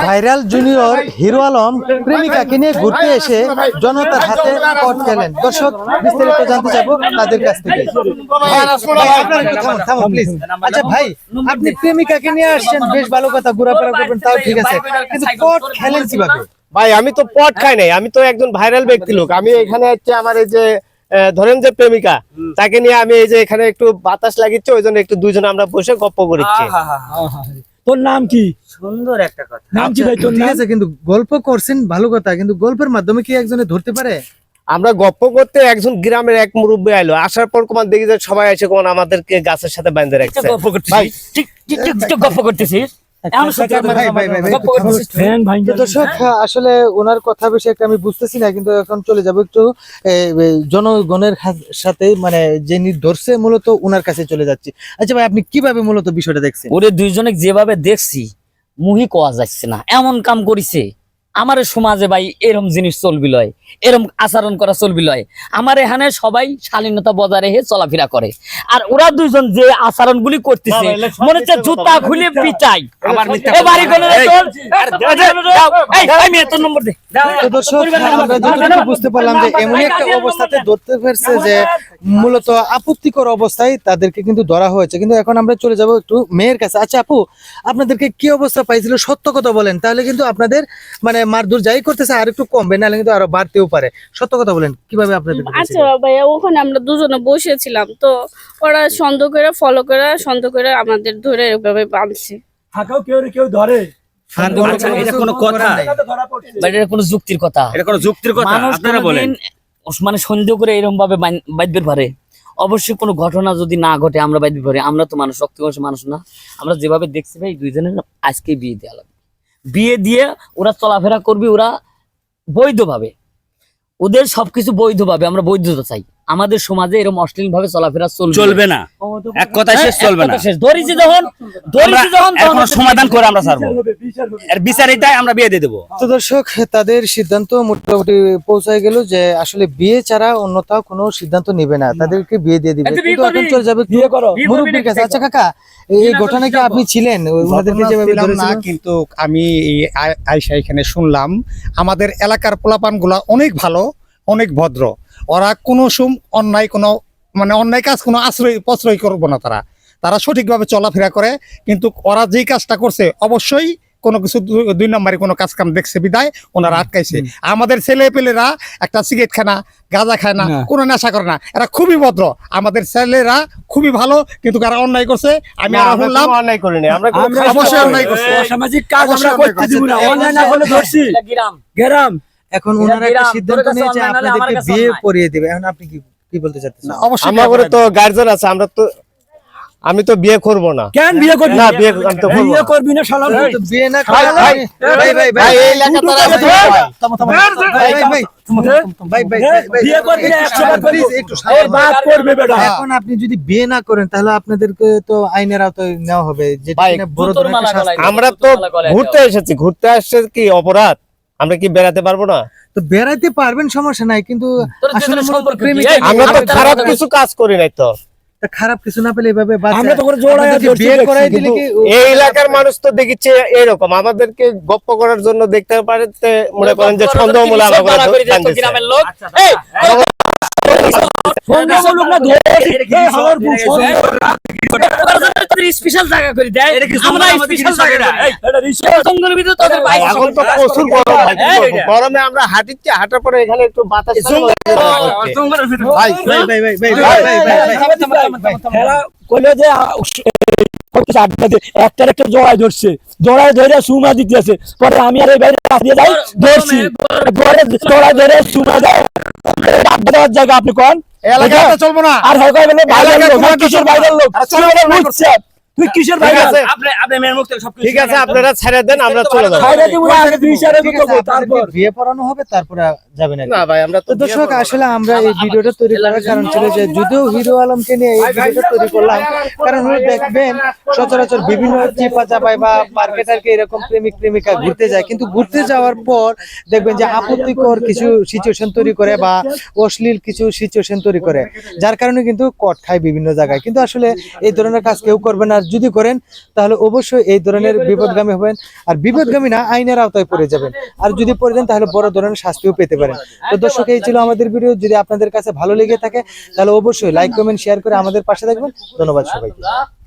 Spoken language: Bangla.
ভাইরাল জুনিয়র হিরো আলম প্রেমিকাকে নিয়ে ঘুরতে এসে জনতার হাতে পট খেলেন। দর্শক বিস্তারিত জানতে চাইবো তাদের কাছ থেকে। আচ্ছা ভাই, আপনি প্রেমিকাকে নিয়ে আসছেন, বেশ ভালো কথা, ঘোরাফেরা করবেন তাও ঠিক আছে, কিন্তু পট খেলেন কিভাবে? ভাই আমি তো পট খাই নাই, আমি তো একজন ভাইরাল ব্যক্তি লোক। আমি এখানে হচ্ছে আমার এই যে ধরেন যে প্রেমিকা, তাকে নিয়ে আমি এই যে এখানে একটু বাতাস লাগিচ্ছে, ওই জন্য একটু দুইজন আমরা বসে গপ্প করছি। তোর নাম কি? সুন্দর একটা কথা। নাম কি ভাই তোর? ঠিক আছে, কিন্তু গল্প করছেন ভালো কথা, কিন্তু গল্পের মাধ্যমে কি একজনে ধরতে পারে? আমরা গপ্প করতে একজন গ্রামের এক মুরব্বী আইলো, আসার পর কোন দেখি যে সবাই এসে কোন আমাদেরকে গাছের সাথে বাঁধে রাখছে। ভাই ঠিক গপ্প করতেছিস। দর্শক আসলে ওনার কথা বেশি একটা আমি বুঝতেছি না, কিন্তু এখন চলে যাবো একটু জনগণের সাথে, মানে যিনি ধরছে মূলত ওনার কাছে চলে যাচ্ছি। আচ্ছা ভাই, আপনি কিভাবে মূলত বিষয়টা দেখছেন? ওরে দুইজনে যেভাবে দেখছি মুহি কোয়া যাচ্ছে না, এমন কাম করিছে। আমার সমাজে ভাই এরম জিনিস চলবি লয়, এরম আচরণ করা চলবি লয়। আমার এখানে সবাই শালীনতা বজায় রেখে চলাফেরা করে, আর ওরা দুইজন যে আচরণ গুলি করতেছে মনে হচ্ছে জুতা খুলে পিটাই। বুঝতে পারলাম যে এমন একটা অবস্থাতে ধরতে পেরেছে যে মূলত আপত্তিকর অবস্থায় তাদেরকে কিন্তু ধরা হয়েছে। কিন্তু এখন আমরা চলে যাব একটু মেয়ের কাছে। আচ্ছা আপু, আপনাদেরকে কি অবস্থা পাইছিল সত্য কথা বলেন, তাহলে কিন্তু আপনাদের মানে মারধর যাই করতেছে আর একটু কমবে, নাহলে কিন্তু আরো বাড়তেও পারে। সত্য কথা বলেন, কিভাবে আপনাদের? আচ্ছা ভাইয়া, ওখানে আমরা দুজনে বসেছিলাম, তো ওরা সন্দেহ করে আমাদের ধরে এভাবে বাঁধছে। থাকাও কেউ ধরে? এটা কোনো কথা, এটা কোনো যুক্তির কথা? এটা কোনো যুক্তির কথা? আপনারা বলেন মানে সন্দেহ করে এরকম ভাবে বাঁধতে পারে? অবশ্যই কোনো ঘটনা যদি না ঘটে আমরা বাঁধতে পারি। আমরা তো মানুষ, রক্ত মানুষ না? আমরা যেভাবে দেখছি ভাই, দুইজনের আজকে বিয়ে দেওয়া লাগবে। বিয়ে দিয়ে ওরা চলাফেরা করবে, ওরা বৈধভাবে, ওদের সবকিছু বৈধভাবে। আমরা বৈধতা চাই। আমাদের সমাজে এরকম অশ্লীল ভাবে চলাফেরা চলবে না। এক কথা শেষ, চলবে না। ধরেছি যখন সমাধান করে আমরা ছাড়বো, এর বিচার এটাই, আমরা বিয়ে দিয়ে দেবো। তো দর্শক, তাদের সিদ্ধান্ত মোটামুটি পৌঁছায় গেল যে আসলে বিয়ে ছাড়া অন্যথা কোনো সিদ্ধান্ত নেবে না, তাদেরকে বিয়ে দিয়ে দিবে। কিন্তু এখন চলে যাবে মুরব্বির কাছে। আচ্ছা কাকা, এই ঘটনা কি আপনি ছিলেন? ওনাদেরকে যেভাবে না, কিন্তু আমি আইসা এখানে শুনলাম আমাদের এলাকার পোলাপান গুলা অনেক ভালো, অনেক ভদ্র। ওরা কোনো অন্যায় কাজ কোনো প্রশ্রয় করবো না। তারা সঠিকভাবে চলাফেরা করে। কিন্তু ওরা যেই কাজটা করছে অবশ্যই কোনো কিছু দুই নম্বরে কোনো কাজ কাম দেখছে বিদায় ওনারা আটকাইছে। আমাদের ছেলে পেলেরা একটা সিগারেট খায় না, গাঁজা খায় না, কোনো নেশা করে না। এরা খুবই ভদ্র, আমাদের ছেলেরা খুবই ভালো। কিন্তু কারা অন্যায় করছে আমি শুনলাম, অন্যায় করিনি আমরা, অবশ্যই অন্যায় করছে। সামাজিক কাজ আমরা করতে দিব না, অন্যায় না করলে ধরছি গ্রাম। এখন ওনারা একটা সিদ্ধান্ত নিয়েছে আপনাদেরকে বিয়ে পড়িয়ে দিবে। এখন আপনি কি বলতে চাচ্ছেন? অবশ্যই আমাদের তো গার্জিয়ান আছে, আমি তো বিয়ে করব না। কেন বিয়ে করবি না? বিয়ে আমি তো বিয়ে করবি না শালা? বিয়ে না করে ভাই এই লেখা তারা বিয়ে করবি না, 100 বার একটু সাহেব বাদ করবে বেটা। এখন আপনি যদি বিয়ে না করেন তাহলে আপনাদেরকে তো আইনের আওতায় নেওয়া হবে। যেটা বড় ধরনের শাস্তি। আমরা তো ঘুরতে এসেছি, ঘুরতে আসছে কি অপরাধ? আমরা কি বেড়াতে পারবো না? তো বেড়াতে পারবেন, সমস্যা নাই, কিন্তু আসলে আমরা তো খারাপ কিছু কাজ করি নাই। তো খারাপ কিছু না পেলে এভাবে আমরা তো করে জোড়ায় বিয়ে করাই দিলে কি এই এলাকার মানুষ তো দেখিচ্ছে এরকম, আমাদেরকে গপ্প করার জন্য দেখতে পারে, মনে করেন যে সন্দেহমূলক গ্রামের লোক। স্পেশাল জায়গা করে দেয়, আমরা স্পেশাল জায়গা। এখন তো প্রচুর গরমে আমরা হাঁটিচ্ছি, হাঁটার পরে এখানে একটু বাতাস। একটা জড়াই ধরছে, জড়াই ধরে সুমা দিতেছে, পরে আমি আর এই বাইরে ধরছি, জড়াই ধরে সুমা দেওয়ার জায়গা আপনি কোন এলাকাতে চলবো না। আর কিসের বাইরের লোক? তুই কিসের বাইরে? ঠিক আছে, আপনারা ছেড়ে দেন, আমরা চলে যাবো। বিয়ে পড়ানো হবে, তারপরে যাবেন না ভাই। আমরা তো দর্শক, আসলে আমরা এই ভিডিওটা তৈরি করার কারণ ছিল যে যদিও হিরো আলমকে নিয়ে এই ভিডিওটা তৈরি করলাম, কারণ হলো দেখবেন সচরাচর বিভিন্ন চিপা চাপাই বা মার্কেটারকে এরকম প্রেমিক প্রেমিকা ঘুরতে যায়, কিন্তু ঘুরতে যাওয়ার পর দেখবেন যে আপত্তিকর কিছু সিচুয়েশন তৈরি করে বা অশ্লীল কিছু সিচুয়েশন তৈরি করে, যার কারণে কিন্তু কট খায় বিভিন্ন জায়গায়। কিন্তু আসলে এই ধরনের কাজ কেউ করবে না। যদি করেন তাহলে অবশ্যই এই ধরনের বিপদগামী হবেন, আর বিপদগামী না আইনের আওতায় পড়ে যাবেন, আর যদি পড়ে যান তাহলে বড় ধরনের শাস্তিও পেতে পারেন। তো দর্শক, এই ছিল আমাদের ভিডিও। যদি আপনাদের কাছে ভালো লেগে থাকে তাহলে অবশ্যই লাইক কমেন্ট শেয়ার করে আমাদের পাশে থাকবেন। ধন্যবাদ সবাইকে।